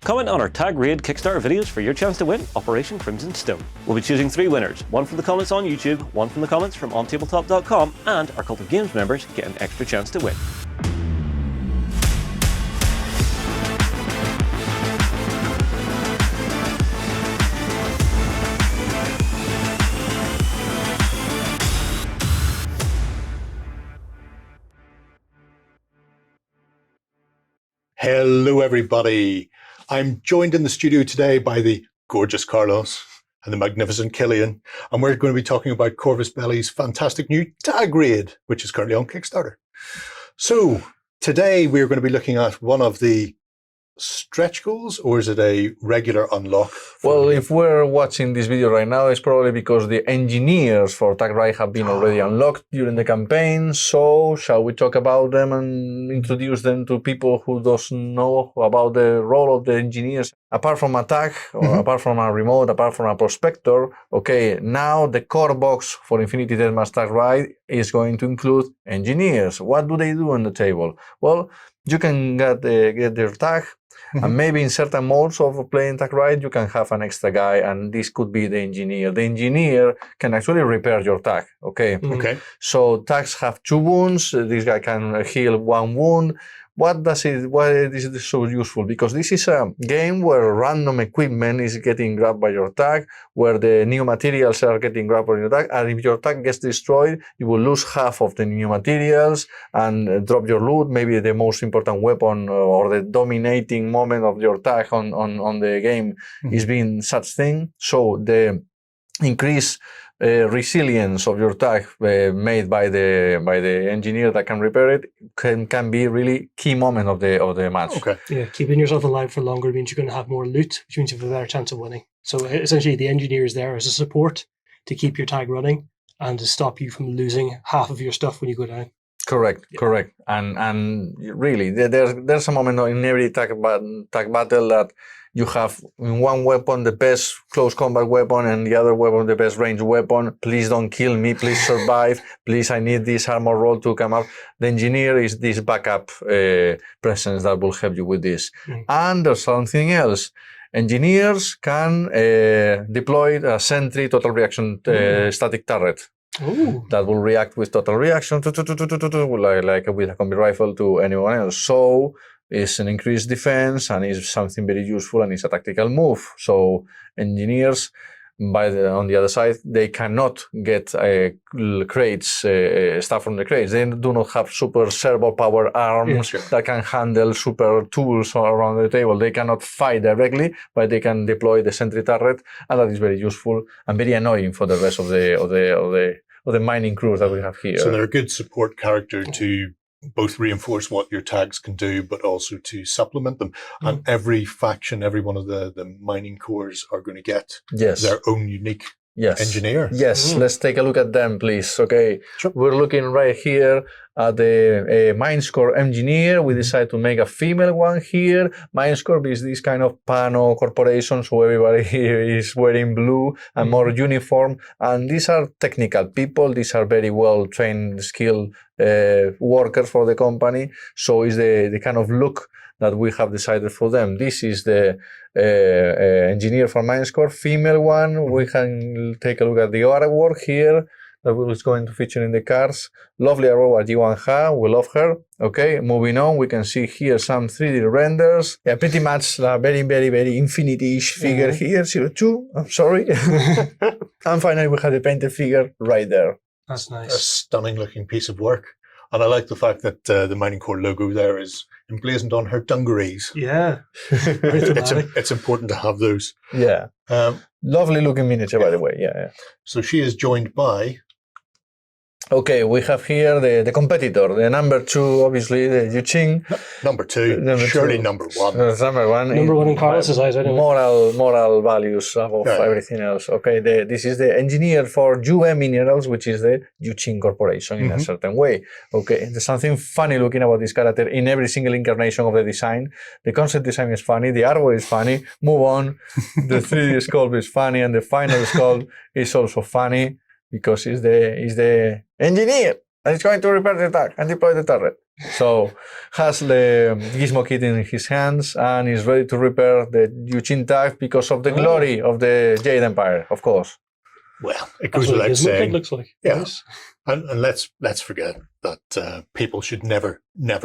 Comment on our Tag Raid Kickstarter videos for your chance to win Operation Crimson Stone. We'll be choosing 3 winners, one from the comments on YouTube, one from the comments from OnTableTop.com, and our Cult of Games members get an extra chance to win. Hello, everybody. I'm joined in the studio today by the gorgeous Carlos and the magnificent Killian, and we're going to be talking about Corvus Belli's fantastic new Tag Raid, which is currently on Kickstarter. So today we're going to be looking at one of the stretch goals, or is it a regular unlock? Well, if we're watching this video right now, it's probably because the engineers for Tag Raid have been already unlocked during the campaign. So shall we talk about them and introduce them to people who doesn't know about the role of the engineers? Apart from attack, or apart from a remote, apart from a prospector, okay, now the core box for Infinity Deathmatch Tag Raid is going to include engineers. What do they do on the table? Well, you can get their tag, and maybe in certain modes of playing Tag Raid, you can have an extra guy, and this could be the engineer. The engineer can actually repair your tag, okay? Okay. So tags have 2 wounds. This guy can heal 1 wound. Why is this so useful? Because this is a game where random equipment is getting grabbed by your tag, where the new materials are getting grabbed by your tag, and if your tag gets destroyed, you will lose half of the new materials and drop your loot. Maybe the most important weapon or the dominating moment of your tag on the game is being such thing. So the increased resilience of your tag made by the engineer that can repair it can be really key moment of the match. Okay. Yeah, keeping yourself alive for longer means you're going to have more loot, which means you have a better chance of winning. So essentially, the engineer is there as a support to keep your tag running and to stop you from losing half of your stuff when you go down. Correct, correct. And really, there's a moment in every tag battle that you have in one weapon the best close combat weapon and the other weapon the best range weapon. Please don't kill me. Please survive. Please, I need this armor roll to come up. The engineer is this backup presence that will help you with this. And there's something else. Engineers can deploy a sentry total reaction static turret. Ooh. That will react with total reaction like with a combi rifle to anyone else. So it's an increased defense and is something very useful and it's a tactical move. So engineers, on the other side, they cannot get crates, stuff from the crates. They do not have super servo power arms that can handle super tools around the table. They cannot fight directly, but they can deploy the sentry turret, and that is very useful and very annoying for the rest of the mining crews that we have here. So they're a good support character to both reinforce what your tags can do, but also to supplement them. And every faction, every one of the mining cores are going to get their own unique engineer. Yes, let's take a look at them, please. Okay, we're looking right here at the Minescore engineer. We decided to make a female one here. Minescore is this kind of Pano corporation, so everybody here is wearing blue and more uniform. And these are technical people. These are very well trained, skilled workers for the company. So it's the kind of look that we have decided for them. This is the engineer for Minescore, female one. We can take a look at the artwork here that is going to feature in the cards. Lovely Aurora Jiwanha, we love her. Okay, moving on, we can see here some 3D renders. Yeah, pretty much a very, very, very Infinity-ish figure here, 02, I'm sorry. And finally, we have the painted figure right there. That's nice. A stunning looking piece of work. And I like the fact that the Mining Core logo there is emblazoned on her dungarees. Yeah. Very thematic. It's important to have those. Yeah. Lovely looking miniature, by the way. Yeah. So she is joined by... Okay, we have here the competitor, the number 2, obviously, the Yuqing. Number 2, surely number 1. Number 1. Number 1 in Carlos's eyes, I don't know. Moral values above everything else. Okay, this is the engineer for UM Minerals, which is the Yuqing Corporation in a certain way. Okay, there's something funny looking about this character in every single incarnation of the design. The concept design is funny, the artwork is funny. Move on. The 3D sculpt is funny, and the final sculpt is also funny. Because he's the engineer and he's going to repair the tag and deploy the turret. So has the Gizmo kit in his hands and is ready to repair the Eugene tag because of the glory of the Jade Empire, of course. Well, it That's goes what a without Gizmo kit saying. looks like. Yeah. Nice. And let's forget that people should never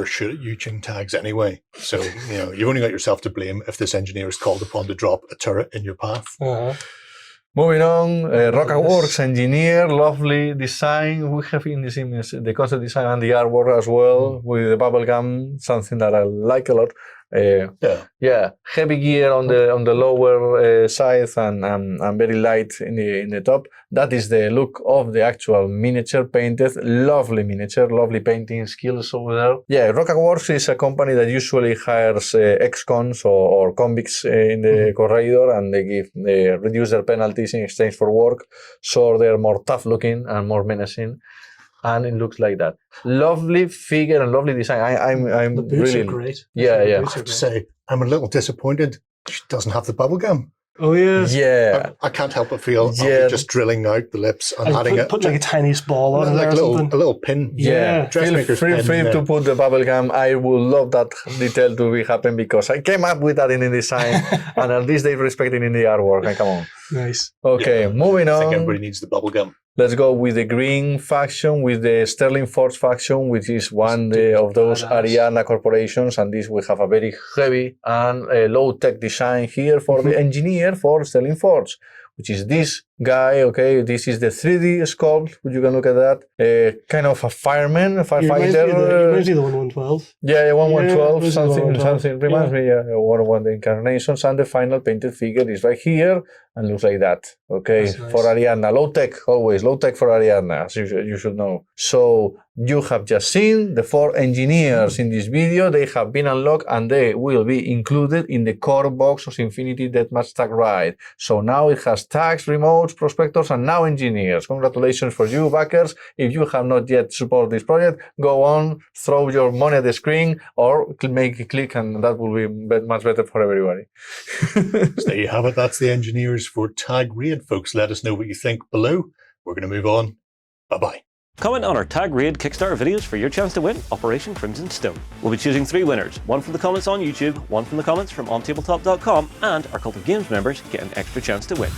shoot at Eugene tags anyway. So, you've only got yourself to blame if this engineer is called upon to drop a turret in your path. Uh-huh. Moving on, Rocketworks Yes. engineer, lovely design. We have in this image the concept design and the artwork as well with the bubblegum, something that I like a lot. Yeah, heavy gear on the lower side and very light in the top. That is the look of the actual miniature painted. Lovely miniature, lovely painting skills over there. Yeah, Rocketworks is a company that usually hires ex-cons or convicts in the corridor, and they reduce their penalties in exchange for work, so they're more tough looking and more menacing. And it looks like that. Lovely figure and lovely design. I'm The boots really are great. Yeah. I have to say, I'm a little disappointed she doesn't have the bubblegum. Oh yes. Yeah. I can't help but feel I'll be just drilling out the lips and adding put like a tiny ball on like there or something. a little pin. Yeah. Feel Dressmaker's free pen, to put the bubblegum. I would love that detail to be happen because I came up with that in the design and at least they respect it in the artwork. And come on. Nice. Okay, moving I on. think everybody needs the bubblegum. Let's go with the green faction, with the Sterling Forge faction, which is one of those badass. Ariana corporations. And this will have a very heavy and low-tech design here for the engineer for Sterling Forge, which is this guy. Okay, this is the 3D sculpt. You can look at that. Kind of a fireman, a firefighter. Reminds me of the 1112. Yeah, 1112, Yeah, something reminds me of one of the incarnations, and the final painted figure is right here and looks like that. Okay, That's nice. for Ariadna, low tech always, low tech for Ariadna, as you should know. So you have just seen the 4 engineers in this video. They have been unlocked and they will be included in the core box of Infinity Deathmatch Tag Raid. So now it has tags, remotes, prospectors, and now engineers. Congratulations for you, backers. If you have not yet supported this project, go on, throw your money at the screen, or make a click, and that will be much better for everybody. So there you have it. That's the engineers for Tag Raid, folks. Let us know what you think below. We're going to move on. Bye-bye. Comment on our Tag Raid Kickstarter videos for your chance to win Operation Crimson Stone. We'll be choosing 3 winners, one from the comments on YouTube, one from the comments from OnTableTop.com, and our Cult of Games members get an extra chance to win.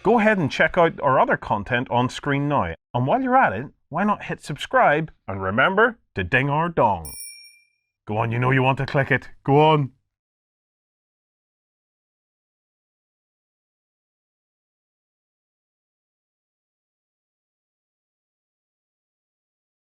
Go ahead and check out our other content on screen now. And while you're at it, why not hit subscribe and remember to ding our dong. Go on, you know you want to click it. Go on.